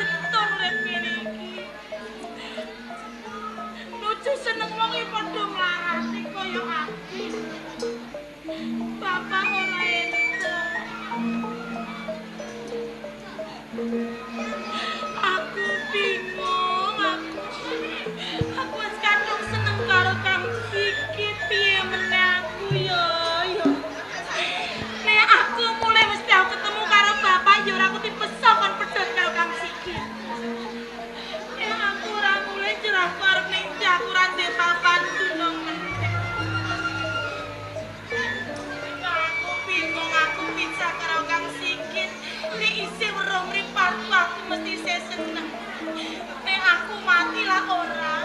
getun rek kene iki. Lucu seneng wong iki padha nglarati kaya aku. Bapak ora entuk. Aku bingung aku wis kadung seneng karo Kang Sikit piye meneh aku yo. Nek aku mulai mesti aku ketemu karo bapak yo ora aku dipesok kon pedhot karo Kang Sikit. Nek aku ora mulai jerah arep ning aku ora ndek papan tulung meneh. Aku bingung aku bisa karo Kang Sikit. Nek isih weruh mripatku aku mesti seneng. Nek aku mati lah ora.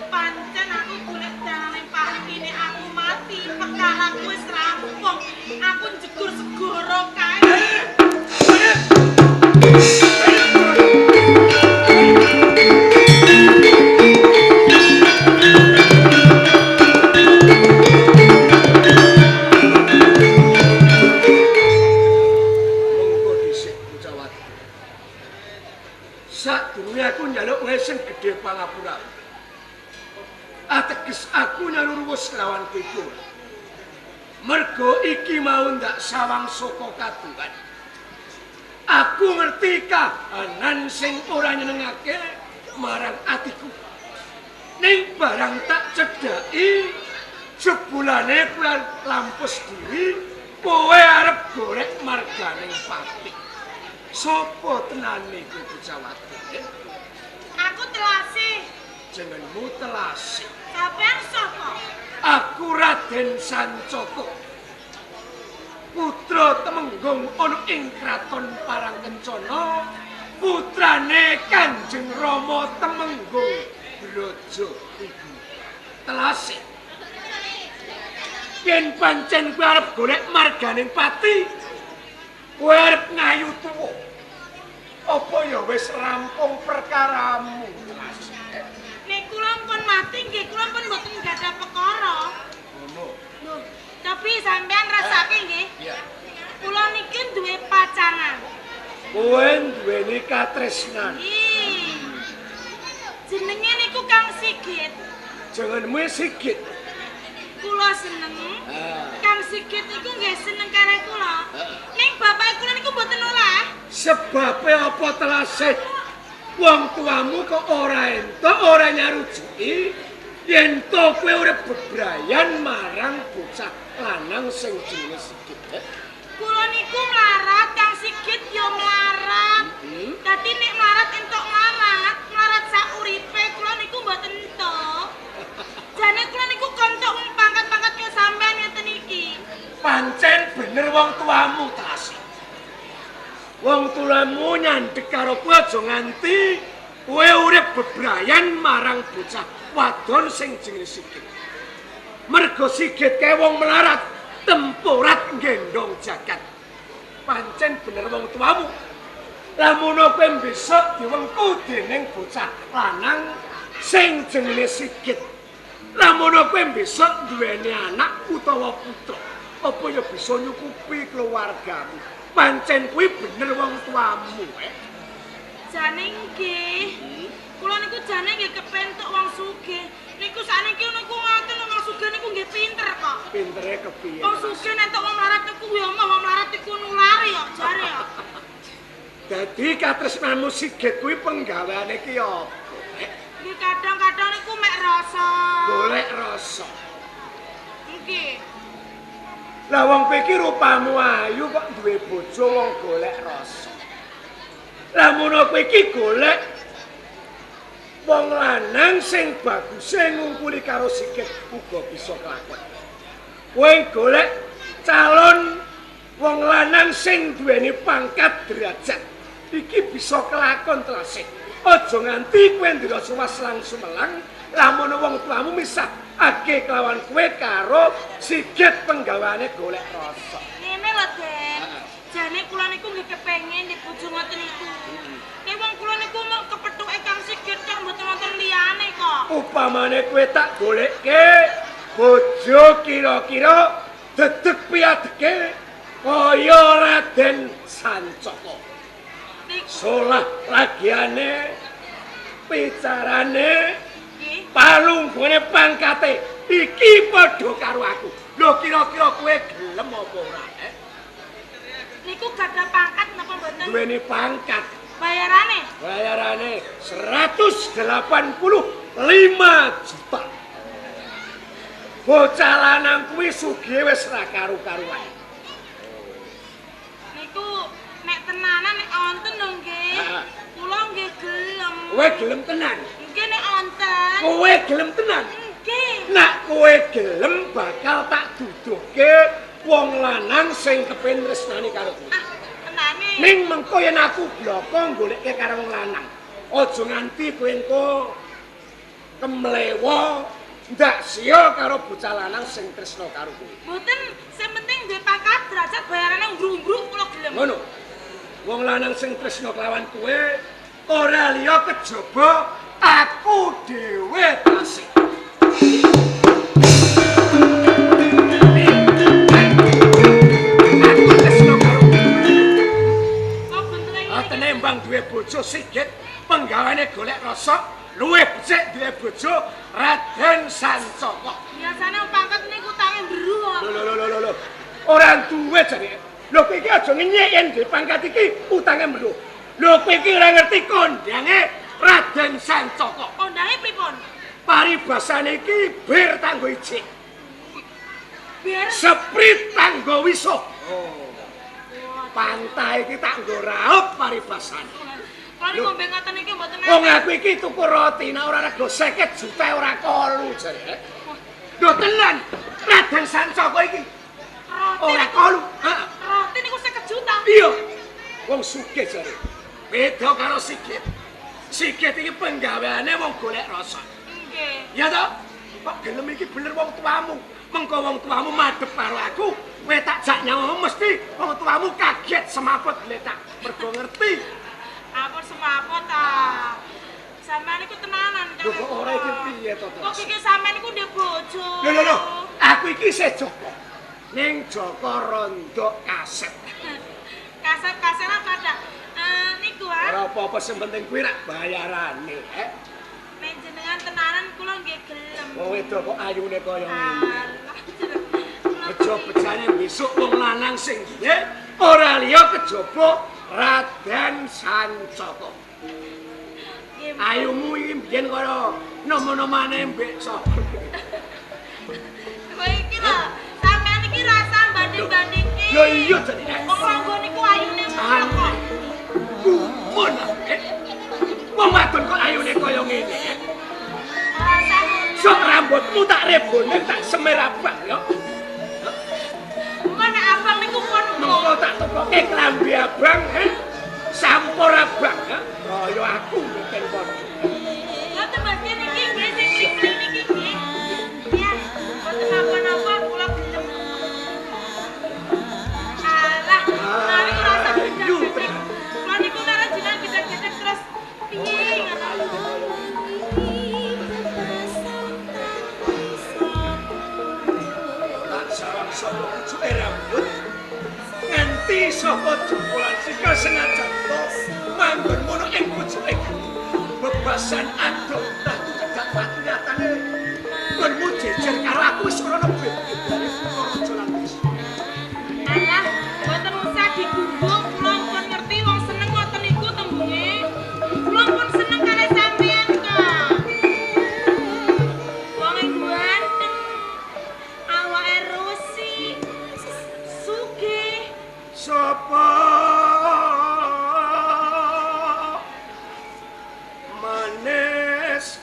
Pancen aku golek dalane pati nek aku mati perkaraku wis rampung. Aku njegur segara kae. Aku njaluk ngesen gedhe pangapura. Ateges aku nyaluruwus lawan kowe. Mergo iki mau ndak sawang saka kadungan. Aku ngerti kahanan sing ora nyenengake marang atiku. Ning barang tak cedhaki jebulane kuwi lampus diri, kowe arep golek marganing pati. Sopo tenane kowe Bujawati? Aku telasi. Jenengmu telasi. Sampeyan sapa? Aku Raden Sancaka. Putra Temenggung ana ing kraton Parangkencana, putrane Kanjeng Rama Temenggung Braja iku. Telasi. Yen pancen kowe arep golek marganing pati, kowe arep ngayu tuwa. Apa ya wis rampung perkaramu? Nek kula pun mati nggih kula pun mboten gadah perkara. Ngono. Lho, tapi sampean rasake nggih. Iya. Kula niki duwe pacangan. Kowe duweni katresnan. Jenenge niku Kang Sigit. Jenengmu Sigit. Kula seneng. Kang Sigit iku nggih seneng karo kula. Ning bapak kula niku mboten oleh. Sebabe apa telase? Wong tuamu kok ora entuk, ora nyarujuki yen to kowe urip bebrayan marang bocah lanang sing jenenge Sigit. Kula niku mlarat, Kang Sigit yo mlarat. Dadi nek mlarat entuk mlarat sak uripe kula niku mboten entuk. Jane kula niku kontok pangkat-pangkat kaya sampean ngeten iki. Pancen bener wong tuamu Tasi. Wong tuamu nyandhek karo kowe aja nganti kowe urip bebrayan marang bocah wadon sing jenenge Sigit. Mergo Sigit kae wong melarat, temporat nggendong jagat. Pancen bener wong tuamu. Lamun kowe besok diwengku dening bocah lanang sing jenenge Sigit. Lamun kowe besok duweni anak utawa putra, apa ya bisa nyukupi keluargamu? Pancen kuwi bener wong tuamu. Jane nggih. Kula niku jane nggih kepentuk wong sugih. Niku sakniki niku ngoten wong sugih niku nggih pinter kok. Pintere kepiye? Wong sugih nek wong mlarat niku yo wong mlarat iku nulari kok jare ya. Dadi katresnanmu Sigit kuwi penggaweane ki apa? Nggih kadang-kadang niku mek rasa. Golek rasa. Nggih. Lah wong kowe iki rupamu ayu kok duwe bojo wong golek rasa. Lah mono kowe iki golek wong lanang sing baguse ngumpuli karo Sigit uga bisa kelakon. Kowe golek calon wong lanang sing duweni pangkat derajat. Iki bisa kelakon Telasi. Aja nganti kowe ndira suwas langsung melang lamun wong tuamu misah ake kelawan kowe karo Sigit penggaweane golek rasa. Ngene lho, Den. Jane kula niku nggih kepengin di bojo ngoten niku. Nek wong kula niku mau kepethuke Kang Sigit kok mboten wonten liyane kok. Upamane kowe tak golekke bojo kira-kira dedeg piadeke kaya Raden Sancaka. Solah lagiane picarane palunggone pangkate iki padha karo aku. Lho kira-kira kowe gelem apa ora? Niku gadah pangkat napa mboten? Duweni pangkat. Bayarane? Bayarane 185 juta. Bocah lanang kuwi sugih wis ra karu-karuan. Niku nek tenanan nek wonten lho nggih. Kula nggih gelem. Kowe gelem tenan? Nggih nek wonten. Kowe gelem tenan? Nggih. Nek kowe gelem bakal tak duduhke wong lanang sing kepengin tresnani karo kowe. Tenane. Ning mengko yen aku bloko goleke karo wong lanang. Aja nganti kowe engko kemlewo ndak sia karo bocah lanang sing tresna karo kowe. Mboten, sing penting duwe pangkat derajat bayarane nggrung-grung kula gelem. Ngono. Wong lanang sing tresna kelawan kowe ora liya kejaba aku dhewe tasih. Nembang duwe bojo sigit penggawane golek rosok luwih becik duwe bojo Raden Sancaka. Biasane pangkat niku tange mbru kok. Lho. Ora duwe jare. Lho kowe iki aja ngenyek yen duwe pangkat iki utange mbru. Lho kowe iki ora ngerti kondange Raden Sancaka. Kondange pripun? Paribasane iki bir tanggo ijik. Bir Seprit tanggo wisuh. Pantai iki tak nggo raup paribasan. Kalau ngombe ngoten iki mboten Wong aku iki tuku roti nek ora rego 50 juta ora kolu jare. Lho tenan, Raden Sancaka iki. Ora kolu. Heeh. Roti niku 50 juta. Iya. Wong sugih jare. Beda karo Sigit. Sigit iki penggaweane wong golek rasa. Nggih. Ya toh? Kok gelem iki bener wong tuamu. Mengko wong tuamu madhep karo aku, kowe tak jak nyawa mesti wong tuamu kaget semaput gletak. Mergo ngerti. Apa semaput ta? Sampeyan niku tenanan. Lho kok ora iki piye to? Kok iki sampeyan niku ndek bojo. Lho. Aku iki isih Joko. Ning Joko Rondo Kaset. Kaset apa dak? Niku Ora apa-apa sing penting kuwi rak bayarane, Nek jenengan tenanan kula nggih gelem. Wong wedok kok ayune kaya ngene. Alah. Bejo-bejane besok wong lanang sing duwe ora liya kejaba Raden Sancaka. Ayumu iki biyen kaya nom-nomane mbek sapa. Kowe iki lho, sampeyan iki rasa banding-bandingke. Ya iya jane. Wong ronggo niku ayune kok. Kumun. Wong wadon kok ayune kaya ngene. Rasa Sok rambutmu tak rebone tak semer abang ya. Bukan nek abang niku pun Mengko tak tokoke klambi abang, sampur abang ya. Kaya aku mungkin padha. Ya tebasnya niki nggih sing simpel niki nggih. Ya, mboten napa-napa kula gelem. Alah, mari rasa gedhe. Kula niku nek jenengan gedhe-gedhe terus piye ngono. Tak sawang-sawang pucuke rambut nganti saka jempolan sikil senajan to manggon mono ing pucuke bebasan adoh tak cedak pati nyatane nggonmu jejer karo aku wis ora nebet dari perkara jalan desa. Alah, mboten usah digunggung, kula pun ngerti wong seneng ngoten niku tembunge. Kula pun seneng kalih sampeyan kok. Wong ganteng, awake rusik, sugih. Sapa manes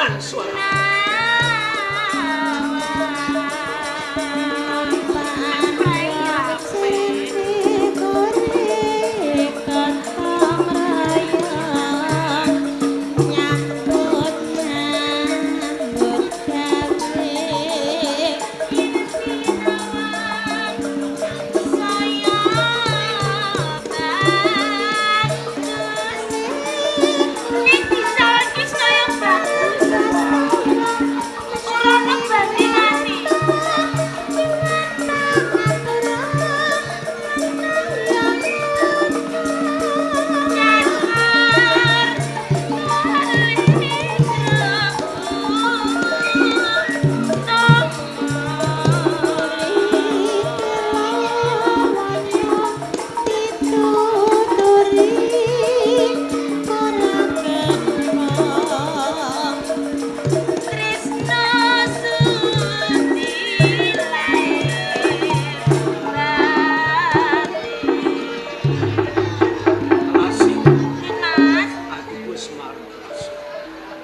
tenan suara.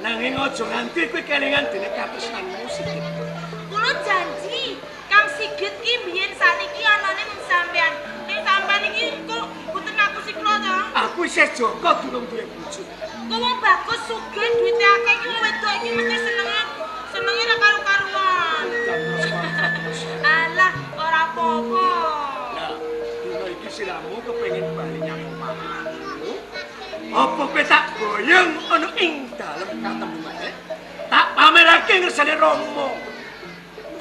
Nanging aja nganti kowe kelingan dene katresnan musik. Kula janji, Kang Sigit ki biyen saniki anane mung sampean. Ning sampean iki kok mboten aku sik kula to. Aku isih Joko durung duwe bojo. Kok wong bagus sugih duwite akeh iki wong wedok iki mesti senenge ra karo-karuan. Alah, ora apa-apa. Lah, dina iki siramu kepengin bali nyang omahmu. Apa kowe tak boyong ana ing dalem katemune? Tak pamerake ngersane Rama.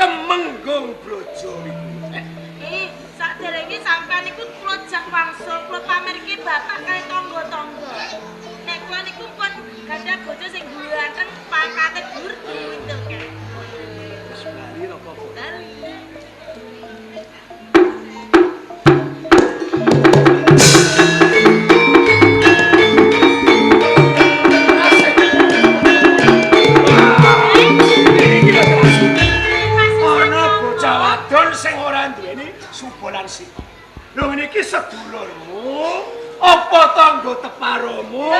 Temenggung Brojo iki. Saderenge sampean iku kula jak wangsul, kula pamerke bapak kaya tangga-tangga. Nek kula niku pun gadah bojo sing ganteng, pangkate dhuwur diwintelke. Wis bali ra apa-apa. Bali. Sing ora duweni subolan sik. Lho ngene iki sedulurmu, apa tangga teparomu?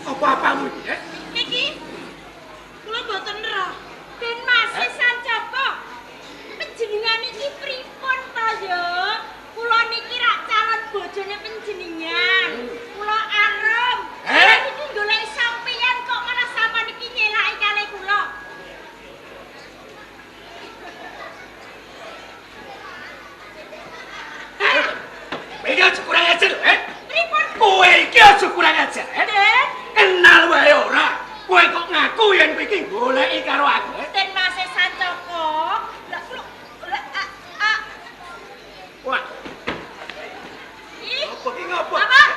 Apa-apamu iki, Niki kula mboten roh. Ben masih Sanjaba. Panjenengan iki pripun ta ya? Kula niki rak calon bojone panjenengan. Kula arum. Niki golek sampeyan kok malah sampeyan iki nyelaki kalih kula. Iki aja kurang ajar, Pripun? Kowe iki aja kurang ajar, Kenal wae ora. Kowe kok ngaku yen kowe iki goleki karo aku, Den Mas Sancaka. Lah kula Wah. Apa iki ngopo? Bapak,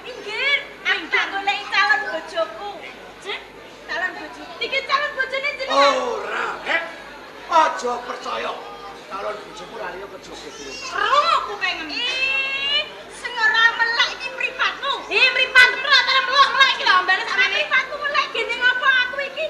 minggir. Aku tak goleki calon bojoku. Calon bojo. Iki calon bojone jenengan. Ora, Aja percaya. Calon bojoku lali ke Jogja. Aku pengen. Sing ora melek iki mripatmu. Mripatmu ora tau melek iki lho, mbane sampeyan mripatmu melek gene ngapa aku iki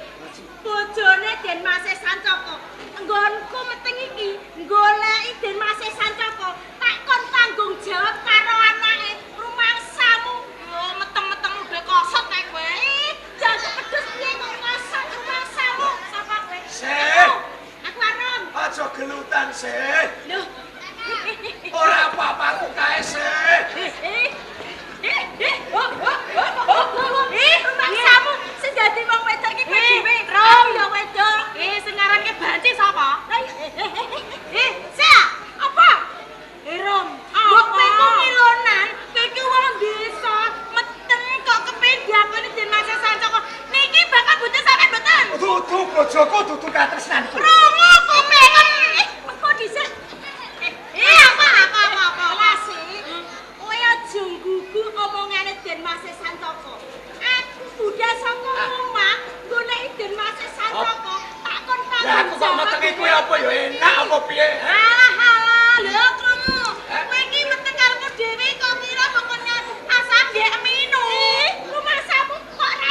bojone Den Mas Sancaka. Nggonku meting iki goleki Den Mas Sancaka. Tak kon tanggung jawab karo anake rumangsamu. Yo meteng-meteng udah kosot kae kowe. Jangan pedes piye kok kosot rumangsamu. Sapa kowe? Sih. Aku arum. Aja gelutan sih. Lho. Ora apa-apaku kae sih. Rumangsamu sing dadi wong wedok iki kowe dhewe. Rom ya wedok. Sing ngarane banci sapa? Sia, apa? Rom. Kok kowe ku milonan, kowe iki wong desa, meteng kok kepengin diakoni Den Mas Sancaka. Niki bakal butuh sampean mboten? Dudu bojoku dudu katresnanku. Romo kok pengen. Engko dhisik. Apa? Lah sih. Kowe aja nggugu omongane Den Mas Sancaka. Aku budal saka omah goleki Den Mas Sancaka. Tak kon Lah aku kok metenge kowe apa ya enak apa piye? Alah, lho krungu. Kowe iki meteng karepmu dhewe kok kira pokoknya asal ndek minu. Rumahmu kok ora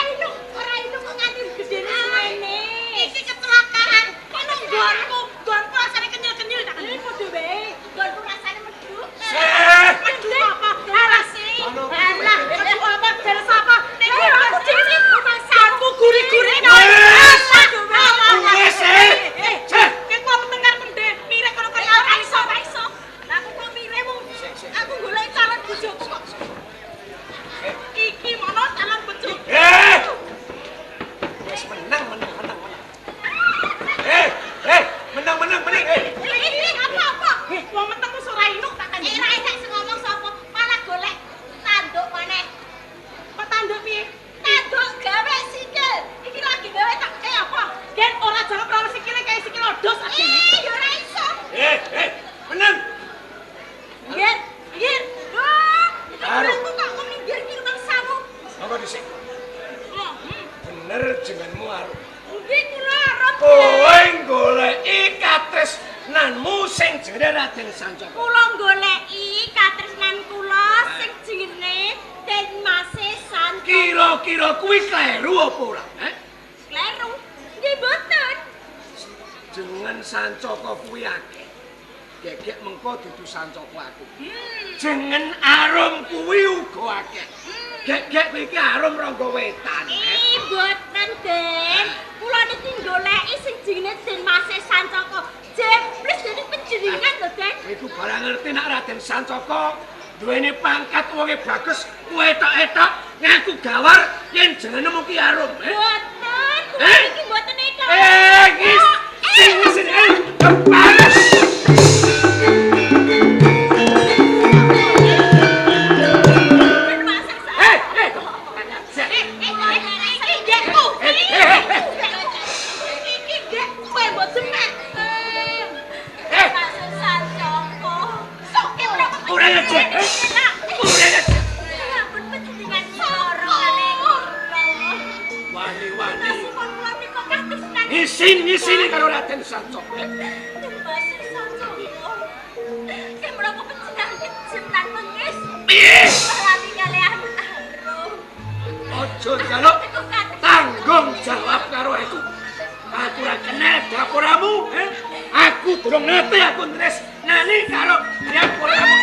ilu kok nganti gedene semene. Iki kecelakaan. Kono nggonku rasane kenyil-kenyil tak padha wae. Nggonku rasane medhuk. Medhuk apa? Alah sih. Alah, medhuk apa? Dari sapa? Nek aku dhewe rumahmu guri-guri. bojoku kok. Iki mono calon bojoku. Wis menang. Apa? Wong meteng wis ora inuk tak kandhani. Ora isek sing ngomong sapa? Malah golek tanduk maneh. Kok tanduk piye? Tanduk gawe sikil. Iki lagi gawe tak apa? Gen ora jawab karo sikile kae sikil odos adene. Ya ora iso. Menang. Nggih. Wah, aku kok minggir ki mangsamu. Apa dhisik? Bener jenenganmu arep. Nggih kula arep. Kowe goleki katresnanmu sing jenenge Raden Sancaka. Kula goleki katresnan kula sing jenenge Den Mase Sancaka. Kira-kira kuwi kleru apa ora? Kleru. Nggih mboten. Jenengan Sancaka kuwi akeh. Gegek mengko dudu Sancaka aku. Jeneng Arum kuwi uga akeh. Gegek kowe iki Arum Rangga Wetan. Mboten, Den. Kula niki goleki sing jenenge Den Mase Sancaka. Jepres dadi penjenengan to, Den. Iku barang ngerti nek Raden Sancaka duweni pangkat wonge bagus, kowe etok-etok ngaku gawar yen jenengmu ki Arum. Mboten, kula niki mboten etok. Sing kepares. Ngisi karo Raden Sancaka. Masih Sancaka. Kemrapa penjenengan kejenengan mengis. Piye? Lali kalian Arum. Aja njaluk tanggung jawab karo aku. Aku ora kenal dapuramu, Aku durung ngerti aku tresnani karo dapuramu.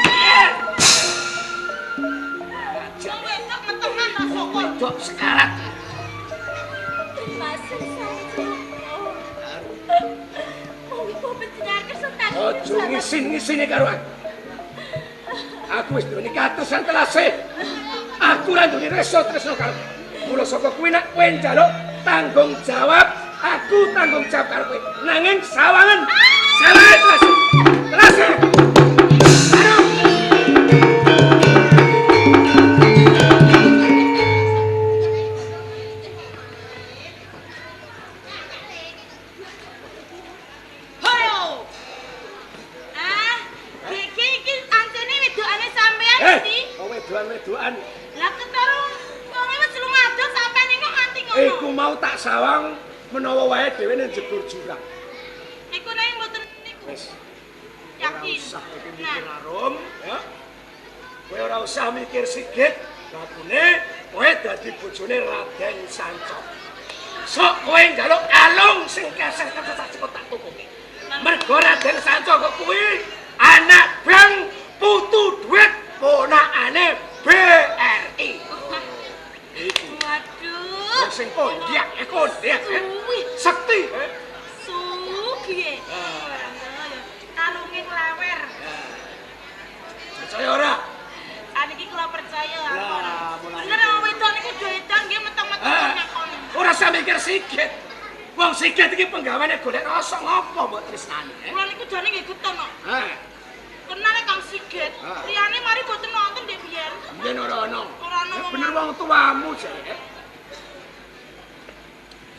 Wong wedok metengan ta soko. Wedok sekarat. Masih Sancaka. Monggo penjenengan kesentan. Aja ngisin-ngisine karo aku. Aku wis duweni katresnan telase. Aku ora duweni rasa tresna karo. Mula saka kuwi nek kowe njaluk tanggung jawab, aku tanggung jawab karo kowe. Nanging sawangan. Sawangan telase. Wedoan. Lah ketara wong wis lu ngadol sampeyan ning kok nganti ngono. Iku mau tak sawang menawa wae dhewe ning jebur jurang. Iku nek mboten niku. Wis. Yakin. Ora usah mikir Arum, ya. Kowe ora usah mikir Sigit. Lakune kowe dadi bojone Raden Sancaka. Sok kowe njaluk kalung sing kasar-kasar tak tukuki. Mergo Raden Sancaka kuwi anak bang putu duit ponakane BRI. Waduh. Sing kondiak, sekti. Sugih. Kalunge klewer. Percaya ora? Saniki kula percaya. Lah, mulane. Bener wong wedok niku doedan nggih meteng-meteng nyakoni. Ora usah mikir Sigit. Wong Sigit iki penggaweane golek rasa ngopo mbok tresnani? Kula niku jane nggih geton kok. Kenal Kang Sigit. Ah. Liyane mari boten nonton ndek biyen. Yen ora ono. Ora ono. Bener wong tuamu jare.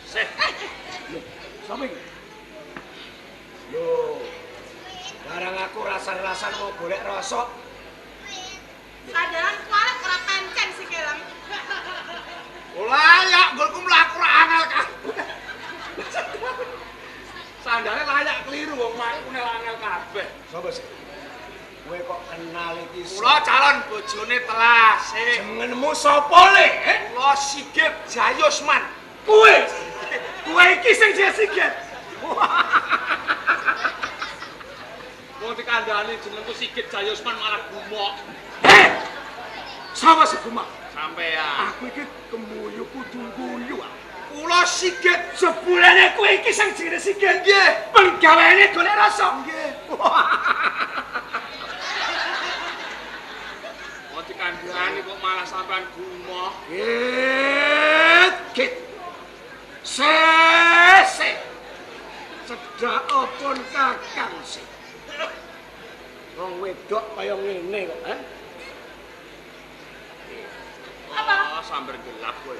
Seh. Sapa iki? Yo. Barang aku rasan-rasan mau golek rasa. Sadaran kualet ora pencen sikilem. Layak golku mlaku ra angel kabeh. Sandale layak keliru wong mlakune angel kabeh. Sapa sih? Kowe kok kenal iki? Kula calon bojone Telase. Jenengmu sapa le? Kula Sigit Jayusman. Kowe. Kowe iki sing Sigit. Wong dikandhani jenengku Sigit Jayusman malah gumok. Sapa sing gumak? Sampeyan. Aku iki kemuyu kudu guyu. Kula Sigit Jebulane kowe iki sing jenenge Sigit. nggih. Penggaweane golek rasa. Nggih. Kok dikandhani kok malah sampean gumoh. Git. Sese. Cedak opon kakang sih. Wong wedok kaya ngene kok, ha? Apa? Sambar gelap kowe.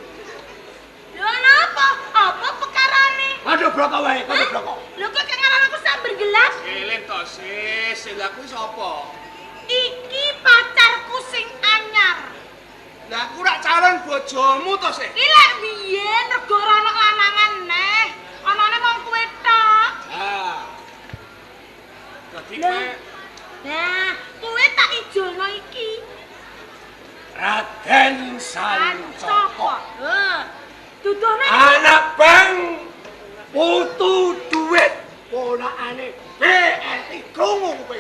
Lho napa? Apa pekarane? Aduh broko wae, aduh broko. Lho kok ngaran aku sambar gelas? Eling to sis, lha kuwi sapa? Iki pacarku sing anyar. Lah aku rak calon bojomu to sih. Iki lek biyen rego ora ana lanangan neh. Anane wong kuwe tok. Ah. Dadi Lah. kowe Nah, kuwe tak ijono iki. Raden Sancoko. Heh. Dudone Anak bang putu duit ponakane BRI krungu kowe.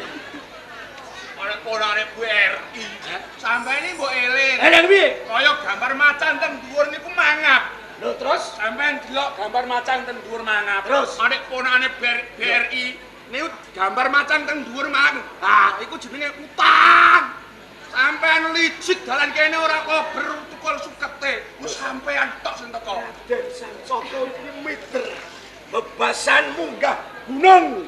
arek ponane BRI. Sampeyan iki mbok eling. Eling piye? Kaya gambar macan teng dhuwur niku mangap. Lho terus Sampeyan delok gambar macan teng dhuwur mangap. Terus? Arek ponane BRI niku gambar macan teng dhuwur mangap. Ah, iku jenenge utang. Sampeyan licik dalan kene ora kober tukul sukete. Wis sampeyan tok sing teko. Raden Sancoko iki mider bebasan munggah gunung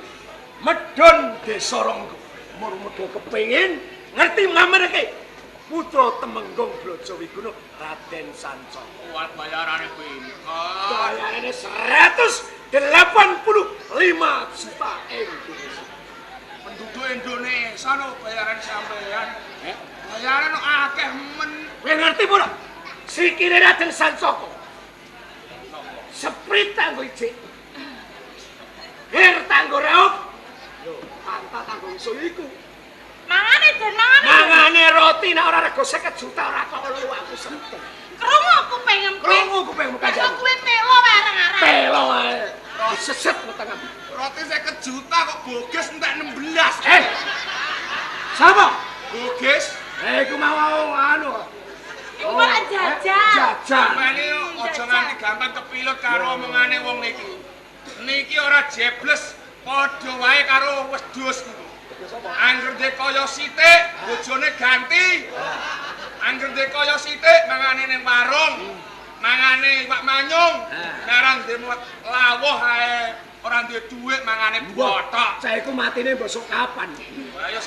medhon desa Ronggo. Murmudho kepengin ngerti ngamarake putra Temenggung Blajawiguna Raden Sancoko. Kuat bayarane pinter. Bayarane 185 juta Indonesia. Penduduk Indonesia no bayaran sampeyan. Bayaran no akeh men. Kowe ngerti ora? Sikile Raden Sancoko. Seprit tanggo ijik. Her tanggo raop. Lho, pantat tanggo iso iku. mangane den mangane. Mangane roti nek ora rego 50 juta ora kok lu aku seneng. Krungu aku pengen Krungu kupingmu Kok kanjeng. kuwe telo wae areng-areng. Telo ae. Diseset weteng. Roti 50 juta kok boges entek 16. Sapa? Boges. Iku mau anu. Iku malah jajal. Jajal. Sampeyan iki aja nganti gampang kepilut karo omongane wong niki. Niki ora jebles padha wae karo wedhus niku. Angger ndek kaya sithik, bojone ganti. Angger ndek kaya sithik mangane ning warung. Mangane iwak manyung. Nek ora ndek lawuh ae ora duwe dhuwit mangane botok. Saya iku matine mbok kapan? Ayo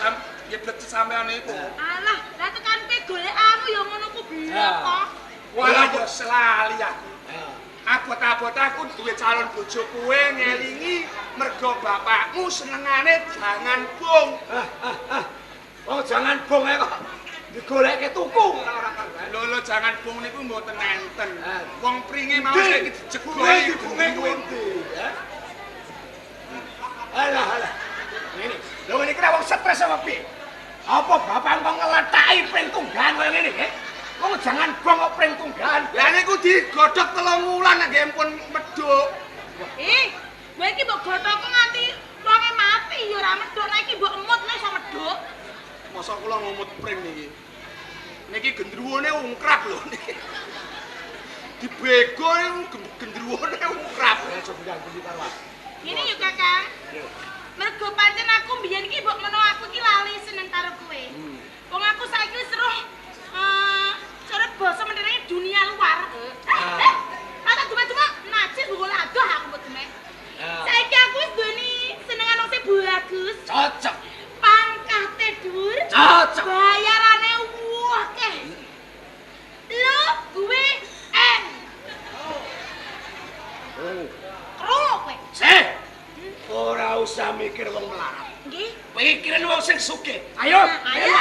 ngeblet sampean iku. Alah, lah tekan pe golekamu ya ngono ku blok kok. Wala yo selali aku. Abot-abot aku duwe calon bojo kowe ngelingi mergo bapakmu senengane jangan bong. Oh, jangan bong ae kok. Digolekke tuku. Lho jangan bong niku mboten enten. Wong pringe mau saiki dijegoli Bunge kuwi ndi? Alah. Ngene. Lho ngene iki wong stres apa piye? Apa bapak kok ngeletaki pring tunggahan kaya ngene nggih? Wong jangan bong kok pring tunggahan. Lah niku digodhog 3 wulan nek nggih pun medhuk. Kowe iki mbok gothok nganti wonge mati ya ora medhok, nek iki mbok emut nek iso medhok. Masa kula ngumut pring niki. Niki gendruwone ungkrap lho niki. Dibego niku gendruwone ungkrap. Ngene yo Kakang. Mergo pancen aku mbiyen iki mbok menawa aku iki lali seneng karo kowe. Wong aku saiki wis roh cara basa menene dunia luar. Mata cuma najis mbok adoh aku mbok demek. Saiki aku wis duweni senengan wong sing bagus. Cocok. Pangkate dhuwur. Cocok. Bayarane akeh. Lho, gue Krungu kowe. Sih. Ora usah mikir wong melarat. Nggih. Pikirin wong sing sugih. Ayo. Ayo.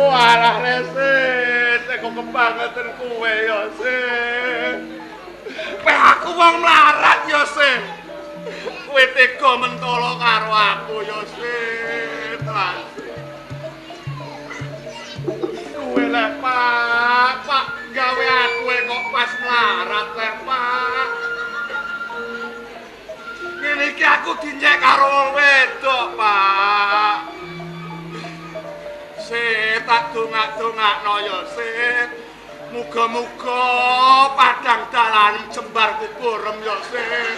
Walah reset, kok kebangetan kowe ya, Sih. Aku wong melarat ya, Sih. Kowe tega mentolo karo aku ya, Sih. Kowe lek Pak, gawe aku kok pas melarat lek Pak. Ngene iki aku dinyek karo wong wedok, Pak. Tak dongak-dongak ndongakno ya sik. Muga-muga padang dalan jembar kuburem ya sik.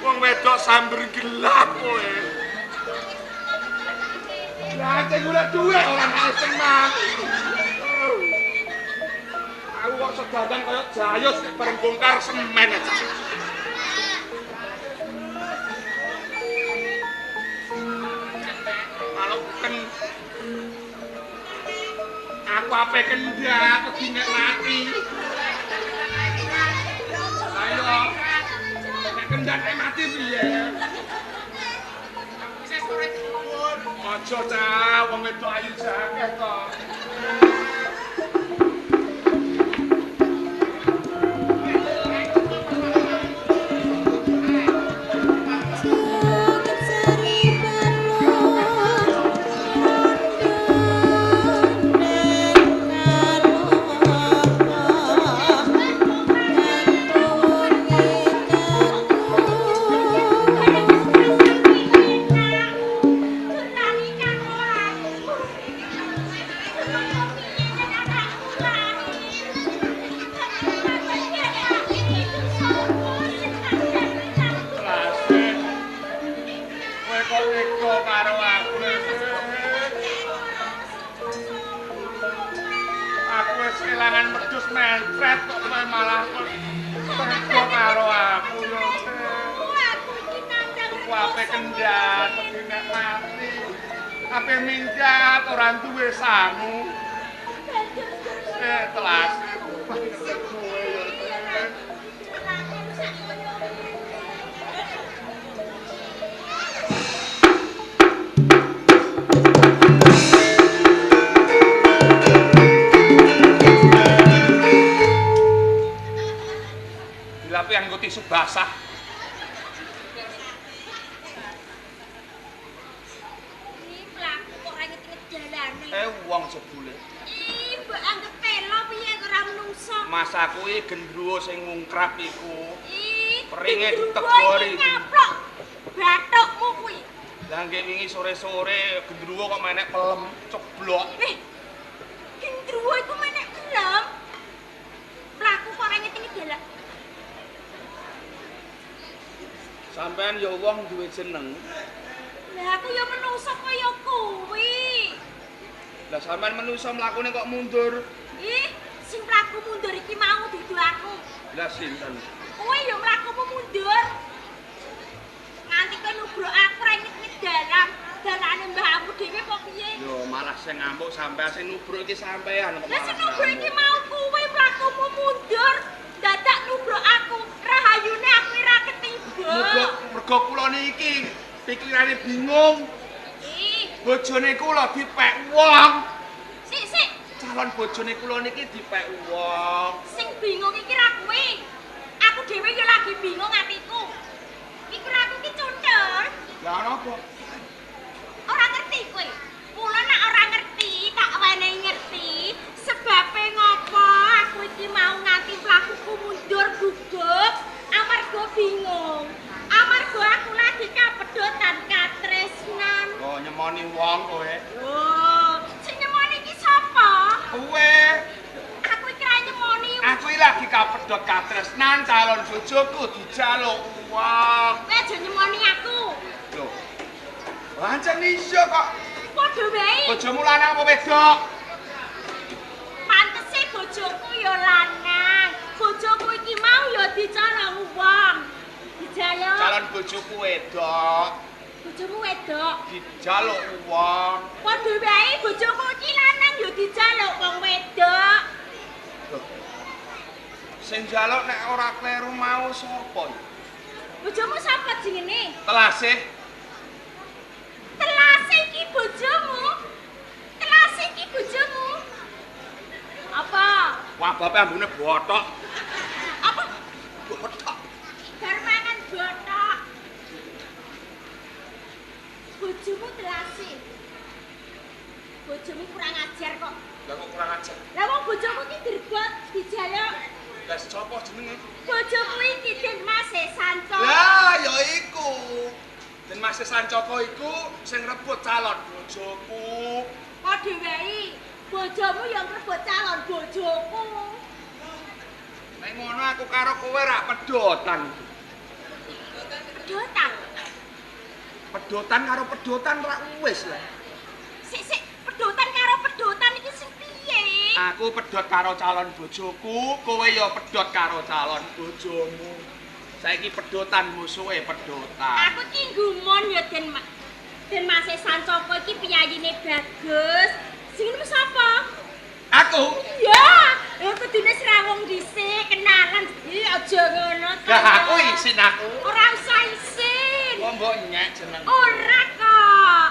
Wong wedok samber gelap kowe. Lah cek golek duit ora nek senang. Aku kok sedandan kaya jayus nek bareng bongkar semen aja. Kalau kan aku ape kendak wedi nek mati. Ayo. Nek kendak nek mati piye? Aja cah, wong wedok ayu jakeh kok. Kelangan medus mentret kok kowe malah tega karo aku yo. Aku ape kendhat tapi nek mati. Ape minggat ora duwe sangu. Telas. Kowe yo. Tapi anggo tisu basah. Ini mlaku kok ora ngetinget dalane. Wong jebule. Mbok anggap pelo piye kok ora menungso. Mas aku iki gendruwo sing ngungkrap iku. Peringe ditegor iki. Ngaplok. Bathukmu kuwi. Lah nggih wingi sore-sore gendruwo kok menek pelem ceblok. Gendruwo iku menek pelem. Mlaku kok ora ngetinget dalane. Sampean ya wong duwe jeneng. Lah aku ya menungso kaya kuwi. Lah sampean menungso mlakune kok mundur. Sing mlaku mundur iki mau dudu aku. Lah sinten? Kowe ya mlakumu mundur. Nganti kowe nubruk aku ra nyet dalan. Dalane mbahmu dhewe kok piye? Yo malah sing ngamuk sampean sing nubruk iki sampean kok. Lah sing nubruk iki mau kowe mlakumu mundur. Dadak nubruk aku. Rahayune aku ora ketiba. Mergo kula niki pikirane bingung. Bojone kula dipek wong. Sik. Calon bojone kula niki dipek wong. Sing bingung iki ra kowe. Aku dhewe ya lagi bingung atiku. Pikiranku iki cundel. Lah napa? Ora ngerti kowe. Mula nek ora ngerti, tak wenehi ngerti. Sebabe ngopo aku iki mau nganti mlakuku mundur gugup. Amarga bingung. Amarga aku lagi kapedhotan katresnan. Oh, nyemoni wong kowe. Oh, sing nyemoni iki sapa? Kowe. Aku iki ra nyemoni. Aku iki lagi kapedhot katresnan calon bojoku dijaluk wong. Kowe aja nyemoni aku. Lho. Pancen iso kok. Padha wae. Bojomu lanang apa wedok? Pantese bojoku ya lanang. Bojoku iki mau ya dicolong wong. Dijaluk. Calon bojoku wedok. Bojomu wedok. Dijaluk wong. Padha wae bojoku iki lanang ya dijaluk wong wedok. Sing njaluk nek ora kleru mau sapa iki? Bojomu sapa jenenge? Telasih. Telase iki bojomu. Telase iki bojomu. Apa? Wah, bape ambune botok. Apa? Botok. Bar mangan botok. Bojomu telase. Bojomu kurang ajar kok. Lah kok kurang ajar. Lah wong bojomu iki direbut, dijaluk. Lah sapa jenenge? Bojomu iki Den Mas Sanco. Lah ya iku. Den Mas Sancoko iku sing rebut calon bojoku. Padha wae. bojomu yang rebut calon bojoku. Nek ngono aku karo kowe ra pedotan. Pedotan. Pedotan karo pedotan ra wis lah. Sik pedotan karo pedotan iki sing piye? Aku pedhot karo calon bojoku, kowe ya pedhot karo calon bojomu. Saiki pedotan musuhe pedotan. Aku ki gumun ya Den Mas Sancoko iki piyayine bagus. Sing ini sapa? Aku. Iya, kudune srawung dhisik kenalan. Iki aja ngono to. Lah aku isin aku. Ora usah isin. Kok mbok nyek jeneng. Ora kok.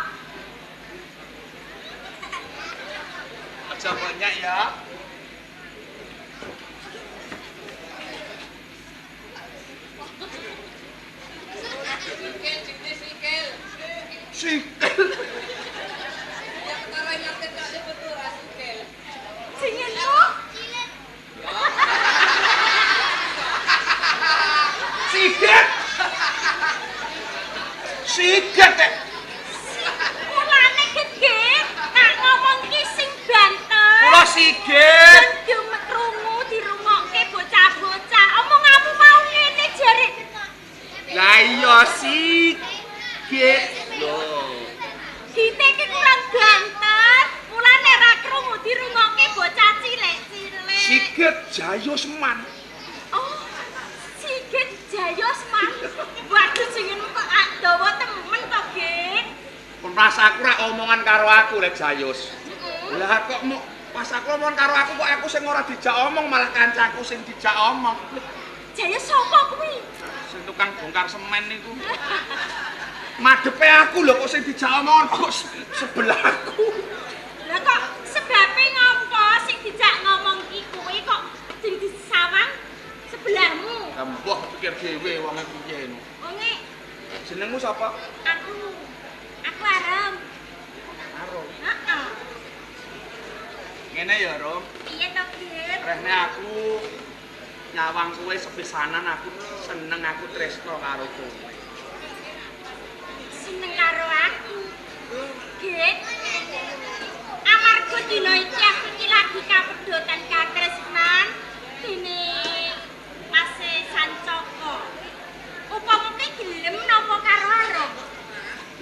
Aja banyak ya. Sikil. Sing itu. Siket. Siket. Mulane gede, tak ngomong ki sing banter. Kula siget. Demet krungu dirungokke bocah-bocah. Omonganmu mau ngene jare. Lah iya siget. Loh. Dite ki kurang banter. Mulane ra krungu dirungokke bocah cilik-cilik. Siget Jayusman. Oh, Sigit Jayosman. Waduh jenengmu kok dawa temen to, Git. Pun pas aku rak omongan karo aku lek Jayus. Lah kok pas aku omongan karo aku kok aku sing ora dijak omong malah kancaku sing dijak omong. Jayos sapa kuwi? Sing tukang bongkar semen niku. Madepe aku lho kok sing dijak omongan kok sebelahku. Lah kok sebabe ngopo sing dijak ngomong ki kuwi kok sing disawang sebelahmu? Mbah pikir dhewe wong iki piye no. Wonge Jenengmu sapa? aku Arem. Arum. Heeh. Ngene ya, Rom. Piye to, Git? Rehne aku nyawang kowe sepisanan aku seneng aku tresno karo kowe. Seneng karo aku. Git. Amarga dina iki aku iki lagi kapedotan katresnan dene Mas Sancoko. Upama ki gelem napa karo Arum?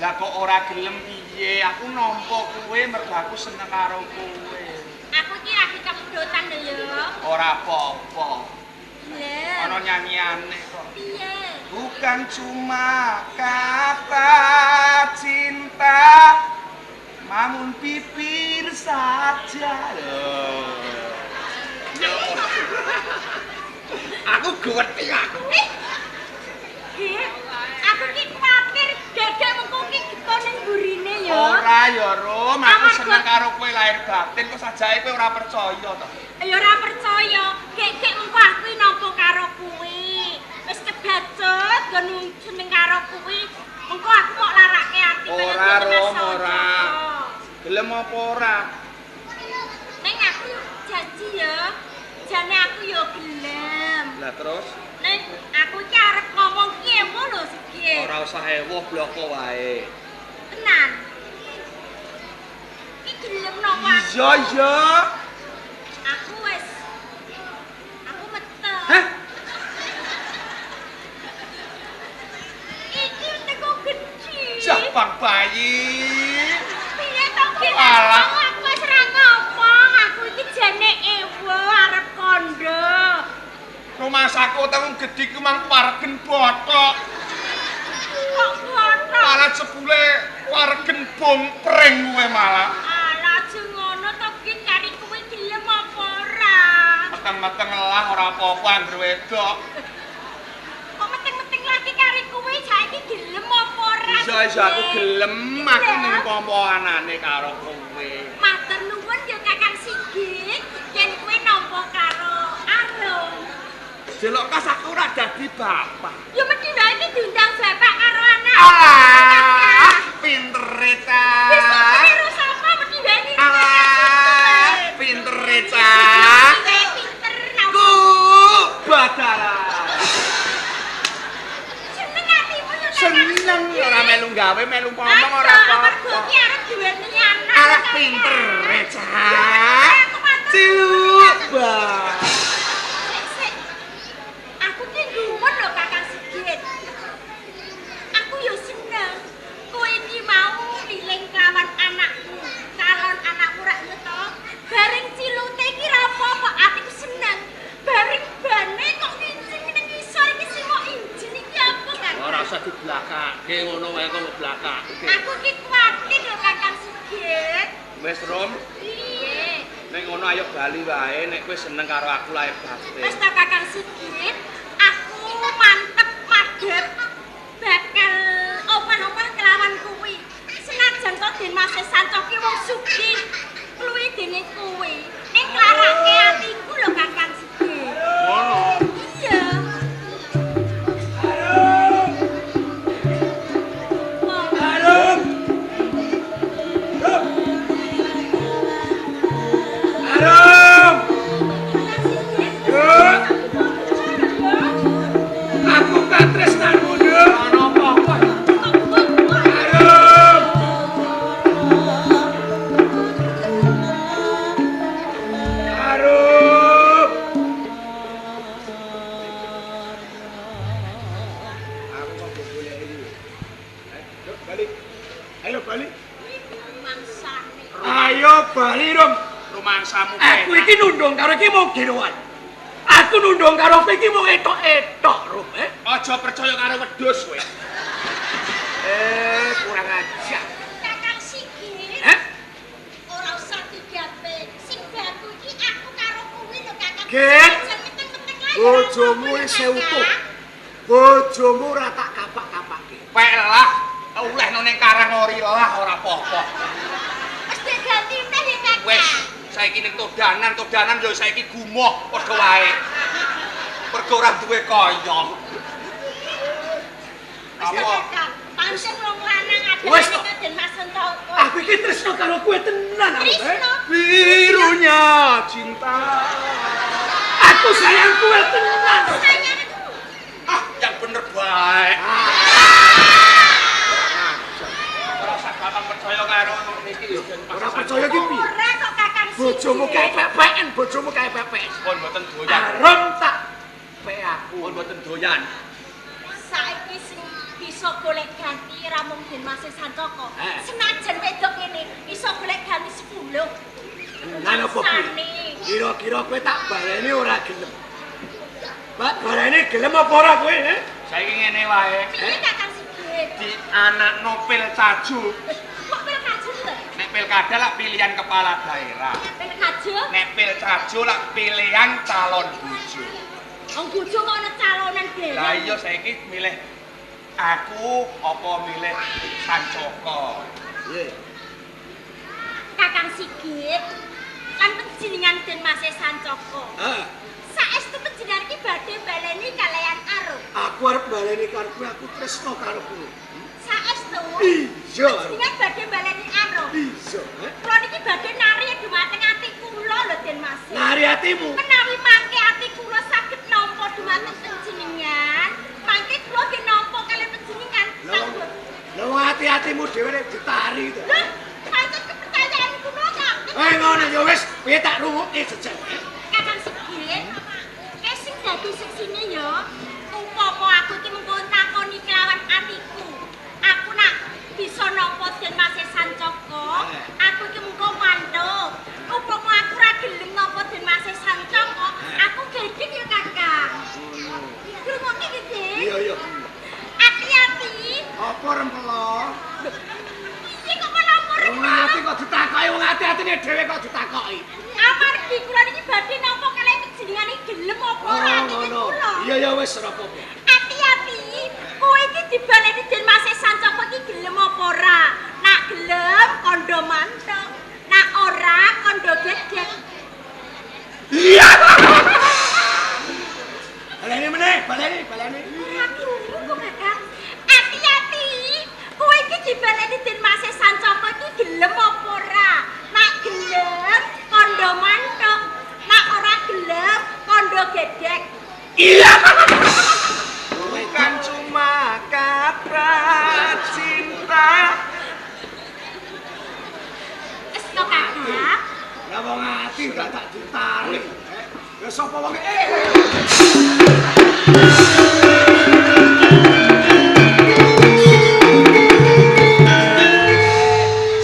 Lah kok ora gelem piye? Aku nampa kowe mergo aku seneng karo kowe. Aku iki lagi kapedotan lho ya. Ora apa-apa. Gelem. Ana nyanyiane kok. Piye? Bukan cuma kata cinta, namun bibir saja. Yo. Aku gawati aku. Git, aku ki kuwatir gagak mengko ki geto ning burine ya. Ora ya, Rom. Aku Amarga- seneng karo kowe lahir batin kok sajake kowe ora percaya to. Ya ora percaya, gek mengko aku nampa karo kuwi. Wis kebacut nggon seneng karo kuwi. Mengko aku kok larake ati kaya Ora, ngene, Mas Rom, Sancoko. ora. Gelem apa ora? Neng aku janji ya. Jane aku yo gelem. Lah terus Neng aku ki arep ngomong ki emo lho sikit. ora usah ewoh bloko wae. Tenan. Ki gelem napa aku? Iya, iya. Aku wis. Aku metu. Hah? Iki teko gedhi. Jabang bayi. Piye to Git? Alah. Aku wis ra ngomong. Aku iki jane ewo arep kondo. Rumah saku temu gedhi ku mang wargen bothok. Kok botok? Malah jebule wargen bong pring kowe malah. Alah aja ngono to Git, kari kuwi gelem apa ora? Meteng-meteng lah ora apa-apa anggere wedok. Kok meteng-meteng lagi kari kuwi saiki gelem apa ora? Iya aku gelem aku ning pompo anane karo kowe. Matur nuwun ya Kakang Sigit, yen kuwi nampa karo Arum. Delok kas aku ora dadi bapak. Ya mesti wae iki diundang bapak karo anak. Alah, pintere ta. Wis kok niru sapa mesti wae niru. Alah, pintere ta. Pinter nampa. Ku badaran. Seneng atimu ya Kakang Seneng Sigit. ora melu gawe, melu ngomong ora Ayo, apa-apa. amarga iki arep duweni anak. Alah pinter Cak. Ciluk bah. Sik. Aku ki nguwun lho Kakang Sigit. Aku yo seneng. Kowe iki mau piling kelawan anakku. Calon anakmu rak ngeto. Bareng cilute iki ra apa-apa, atiku seneng. Bareng bane kok ngincing ning isor iki sing kok injin iki apa kan? Ora usah diblakake ngono wae kok ngeblakake. Aku ki kuwatir lho Kakang Sigit. Wis Rom, Piye? nek ngono ayo bali wae nek kowe seneng karo aku lahir batin. Wis ta Kakang Sigit, aku mantep madhep bakal omah-omah kelawan kuwi. Senajan to Den Mas Sanco ki wong sugih, luwih dene kuwi. Ning klarake atiku lho Kakang Sigit. Ngono. Iya. Arum. Arum. Yuk. Aku katresnanmu, Nduk. Ana apa-apa? Arum. Arum. Aku mau golek iki. Ayo balik. Ayo balik. Mangsane. Ayo bali, Rom. Rumangsamu Aku iki nundung karo iki mau giroan. Aku nundung karo kowe iki mau etok-etok, Rom. Aja percaya karo wedhus kowe. Kurang ajar. Kakang Sigit. Hah? Ora usah digawe. Sing baku iki aku karo kuwi lho Kakang. Git. Jan meteng-meteng lae. Bojomu wis utuh. Bojomu ora tak kapak-kapake. Pek lah, olehno ning Karangori lah ora apa-apa. Wis diganti neh ya Kakang. Wis, saiki ning todanan yo saiki gumoh padha wae. Mergo ora duwe kaya. Wis Apa? Kakang. Pancen wong lanang ade Wis, nek toh. Den Mas Sentoko. Aku iki tresno karo kowe tenan, aku. Tresno? Birunya cinta. Aku sayang kowe tenan. Sayangku. Ah, yang bener bae. Ora usah gampang percaya karo niki yo jen Ora percaya iki piye? Ora kok Kakang Sigit. Bojomu kae pepeken, bojomu kae pepeken. pun mboten doyan. Arum tak pe aku. Pun mboten doyan. Saiki sing bisa golek ganti ra mung Den Mas Sancoko. Eh. Senajan wedok ini iso golek ganti 10. Nang apa piye? Kira-kira kowe tak baleni ora gelem. Pak, baleni gelem apa ora kowe, Saiki ngene wae. Piye Kakang Sigit? Di anak nopil caju. Kok pilkada lho? Nek pilkada lak pilihan kepala daerah. Pilkada? Nek pil caju lak pilihan calon bojo. Wong bojo kok ana calonan dhewe. Lah iya saiki milih aku apa milih Sancoko. Nggih. Kakang Sigit, kan panjenengan Den Mas Sancoko. Ah, Saestu panjenengan iki badhe baleni kalian Arum. aku arep baleni karo kowe, aku tresno karo kowe. Saestu Iya, Arum. panjenengan badhe baleni Arum. Iya, Kula niki badhe nari dhumateng ati kula lho Den Mas. Nari atimu. Menawi mangke ati kula saged nampa dhumateng panjenengan, mangke kula nggih nampa kaliyan panjenengan. Lho ati-atimu dhewe nek ditari to. Lho, pancen kepercayaan kula kok. Ngono ya wis, piye tak rungukke jejak. Kakang Sigit, sing dadi seksine ya, upama aku iki mengko takoni kelawan atiku. Aku nak bisa nampa Den Mas Sancoko, aku iki mengko mantuk. Upama aku ra gelem nampa Den Mas Sancoko, aku gedhek ya Kakang. Rungokke iki, Dik. Iya. Ati-ati. Apa rempelo? Iki kok malah Wong ati kok ditakoki, wong ati-atine dhewe kok ditakoki. amargi kula niki badhe nampa kaliyan panjenengan iki gelem apa ora Oh, ati ngono. kula. Iya wis ora apa-apa. Ati-ati, kowe iki dibaleni Den Mas Sancoko iki gelem apa ora? Nak gelem kandha mantuk, nak ora kandha gedhek. Iya. Baleni. Ora krungu Kakang. Ati-ati, kowe iki dibaleni Den Mas Sancoko iki gelem apa ora? Nak gelem kandha mantuk, nak ora gelem kandha gedhek. Iya. Bukan cuma kata cinta. iki gak tak ditarik. Ya sapa wong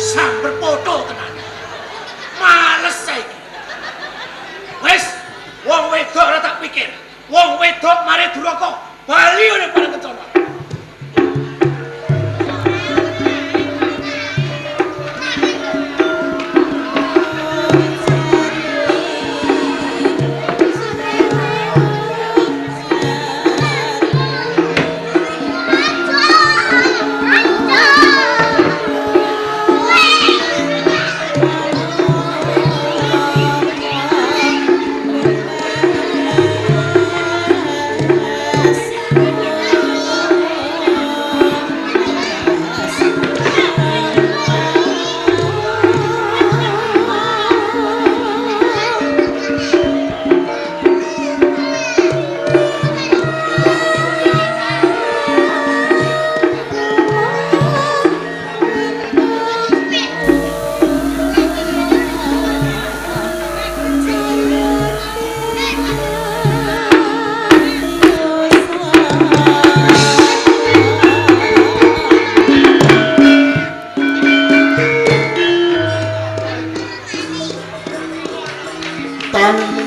samper foto tenan. Males saiki. Wis, wong wedok ora tak pikir. Wong wedok mari duraka bali ora bareng kecono.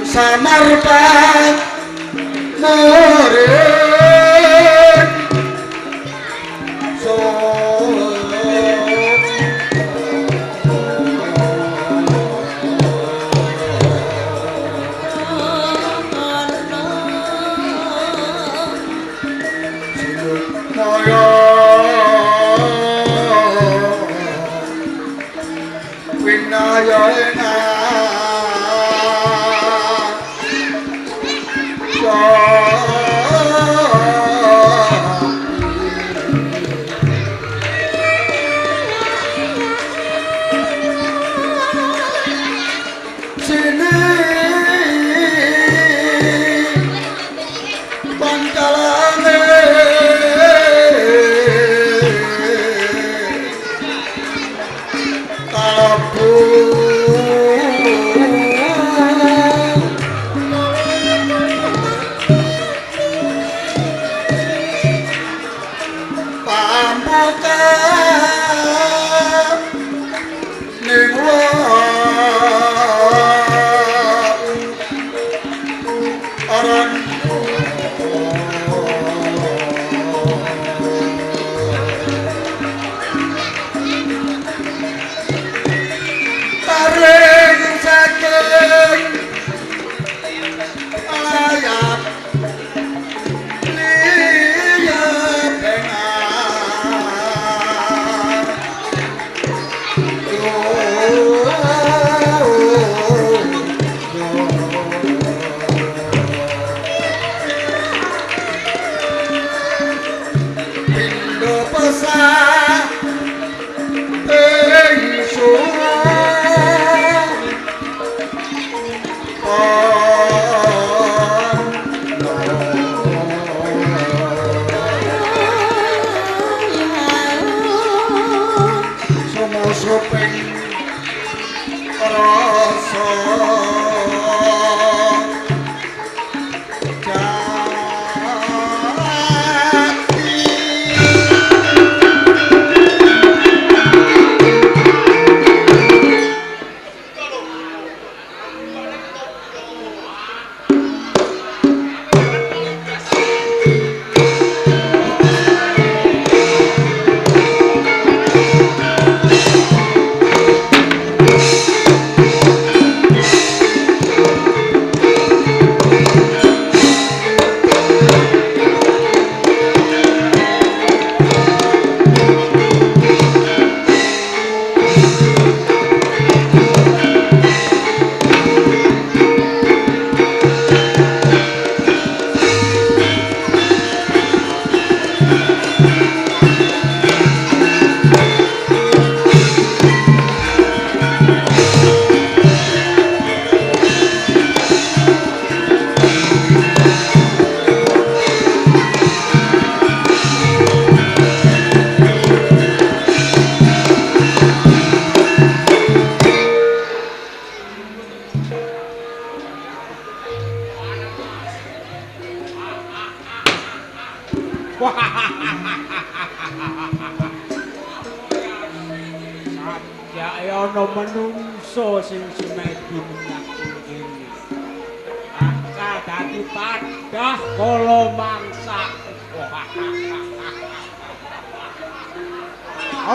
Samarpan murid Ya ana menungso sing semedi menyang kene. Angka dadi padah kala mangsa.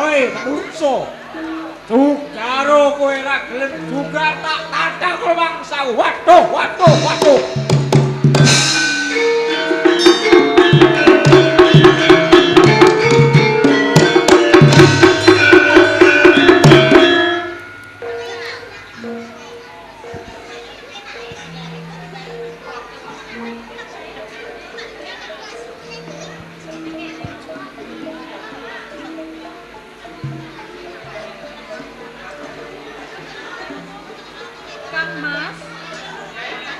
Oi, menungso. Karo kowe ra gelem juga tak tandang kala mangsa. Waduh.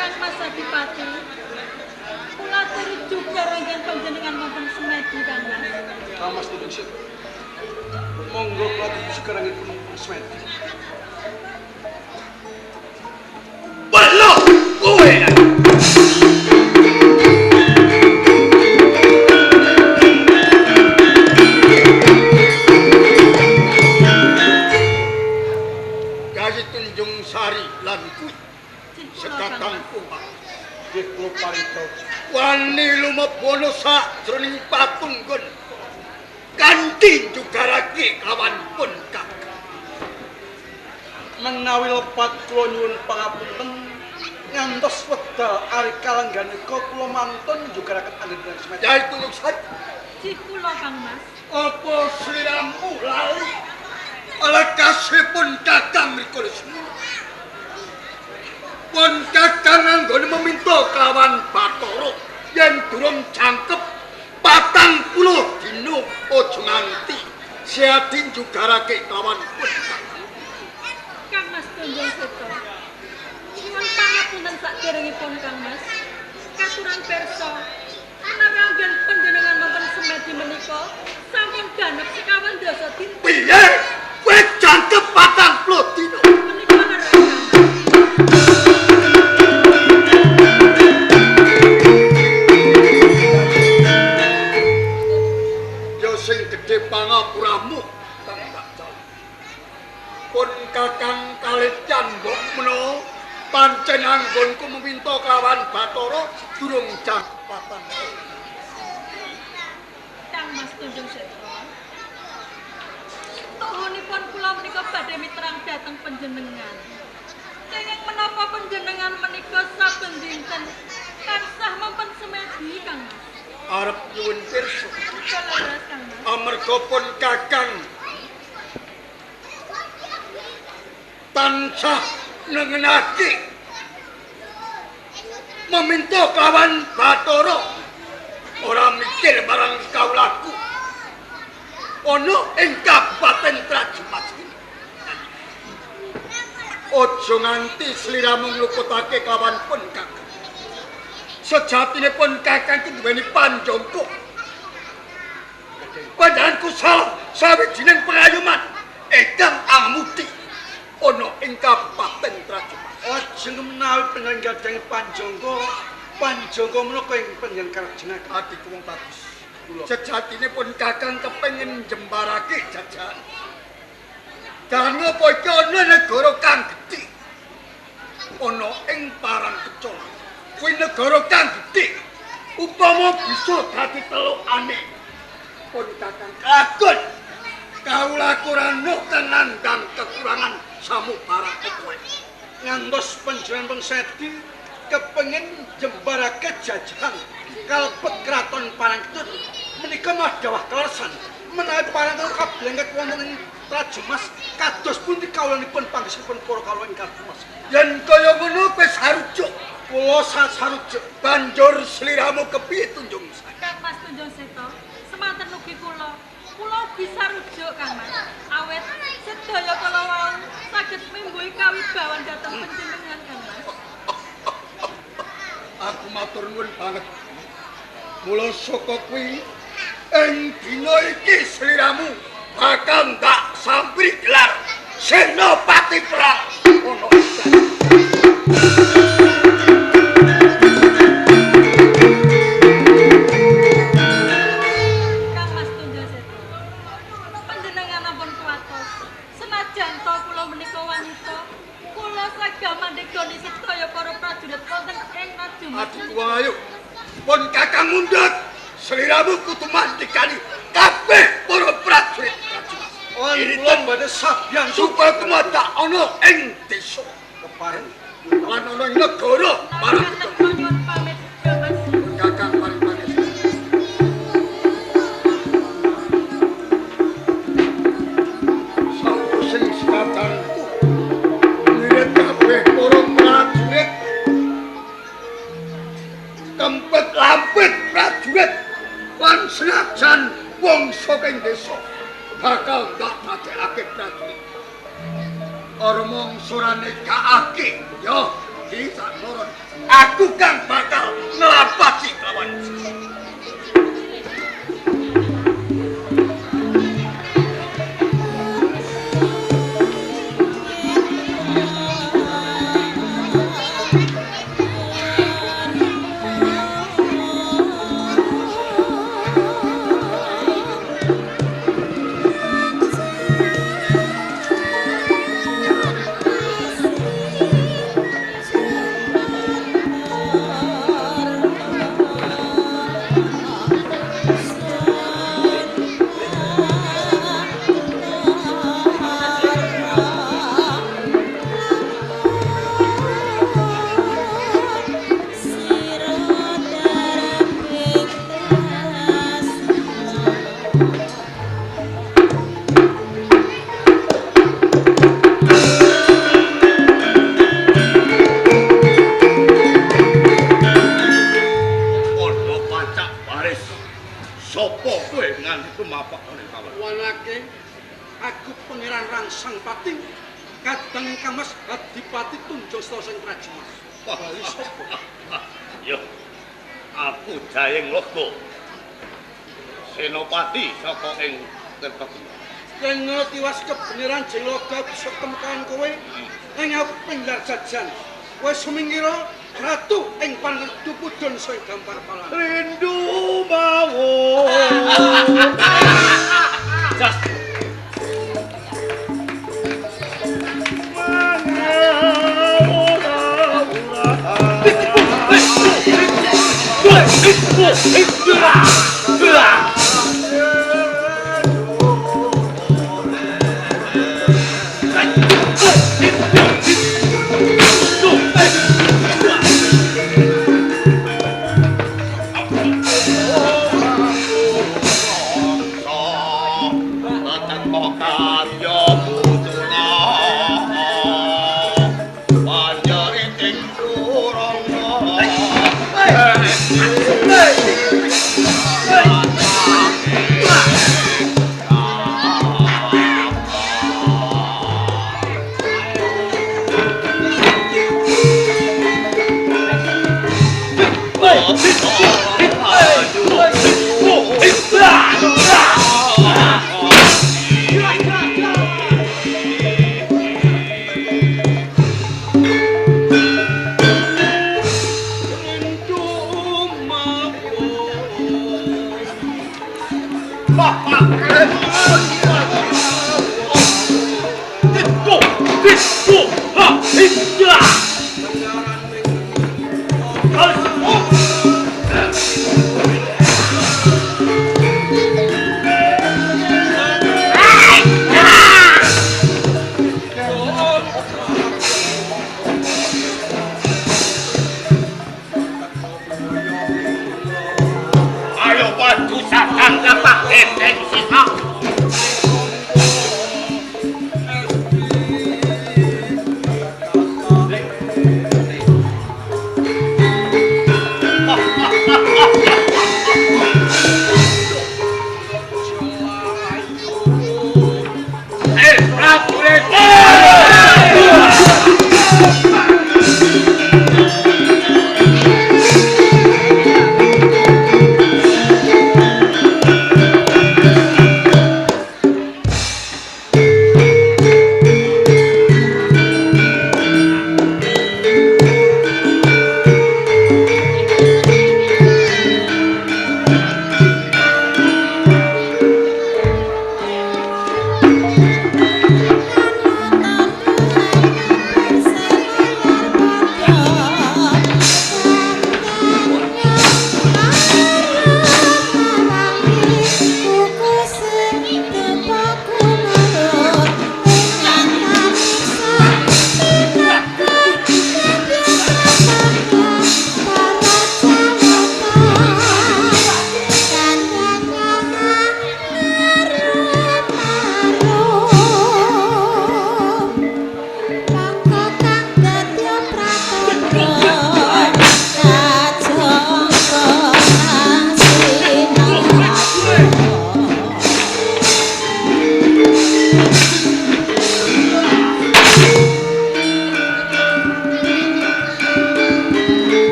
Kang Mas Adipati, kula turut juga ranggen panjenengan wonten semedi Kang Mas. Mas Tudungsip. Monggo kula sekarang pun semedi. Belum kowe. Kasih Tunjung Sari lan kuwi sekatang umat. Nggih kula parito. Wani lumebono sajroning patunggon kanthi jugarake kawan pun kang. Menawi lepat kula nyuwun pangapunten ngantos wedal ari kalengganika kula mantun juga raket anggen semedi. Yai Tunjung Sari, Cih kula Kang Mas. apa sliramu lali? Ala kasipun kakang rikala semua. Pun kakang anggone meminta kawan Bathara yen durung jangkep 40 dina aja nganti siadin jugarake kawan pun kakang. Kang Mas Tunjung Seto. Nyuwun pangapunten saderengipun Kang Mas. Katuran pirsa menawi anggen panjenengan wonten semedi menika sampun ganep sekawan dasa dinten. Piye? Kowe jangkep 40 dina. Menika leres Kang Mas. Ya sing gedhe pangapuramu kang Bakcal. Pun kakang kalih cambuk menawa pancen anggonku meminta kawan Bathara durung jangkepatan. Kang Mas Tunjung Seto. Tuhunipun kula menika badhe miterang dhateng panjenengan. Kenging menapa panjenengan menika saben dinten tansah mempun semedi Kang Mas. Arep nyuwun pirsa Menika leres Kang Mas. amarga pun kakang tansah nengenake meminta kawan Bathara ora mikir marang kaulaku ana ing Kabupaten Trajumas iki. Aja nganti sliramu ngluputake kawan pun kakang. Sejatine pun kakang iki duweni panjangka. Panjenenganku salah sawijining pengayuman ingkang amudi ana ing Kabupaten Trajumas. Aja menawi panjenengan gadhang panjangka menika ing panjenengan karajengaken. Atiku wong bagus. Sejatine pun kakang kepengin jembarake jajan. Kan apa iki ana negara kang gedhe. Ana ing Parang Kecol. Kuwi negara kang gedhe. Upama bisa dadi telukane. Pun kakang kagun. Kaula kurang kang nandang kekurangan samubarang kowe. Ngantos panjenengan pengsedi kepengin jembarake jajahan kalebet kraton Parangkecul menika mah dawah kaleresan menawi Parangkecul kablengket wonten ing Trajumas kados pundi kawulanipun panggesipun para kawula ing Trajumas. Yen kaya ngono wis sarujuk. Kula sarujuk Banjur sliramu kepiye Tunjung Sari? Kang Mas Tunjung Seto, semanten ugi kula. Kula ugi sarujuk Kang Mas. Awet sedaya kala wau saged mimbuhi kawibawan dhateng panjenengan Kang Mas. Aku matur nuwun banget. Mula saka kuwi ing dina iki sliramu bakal ndak sampri gelar Senopati Perang ono isan. Adikku ayo. Pun kakang mundut. Seliramu kudu mandikani kabeh para prajurit. Ini badhe sabyan supaya kumata ana ing desa. Kepareng lan ana ing negara para nyuwun pamit Mas. kakang paring panis. Sing sekatanku ngirit kabeh para prajurit kempet lampit prajurit lan senajan wong saking desa bakal tak dadekake prajurit ormong surane kaake yo iki sak noron aku kang bakal nglapati kawan. Senopati saka ing Tirtabulan. Yen tiwas kebeneran jeng loga bisa temukan kowe ing pinggar jajan. Kowe sumingira ratu ing pangertu pudon soe gampar palan. Rindu mawon. Jas. Ayo padu sakang kapak enteng.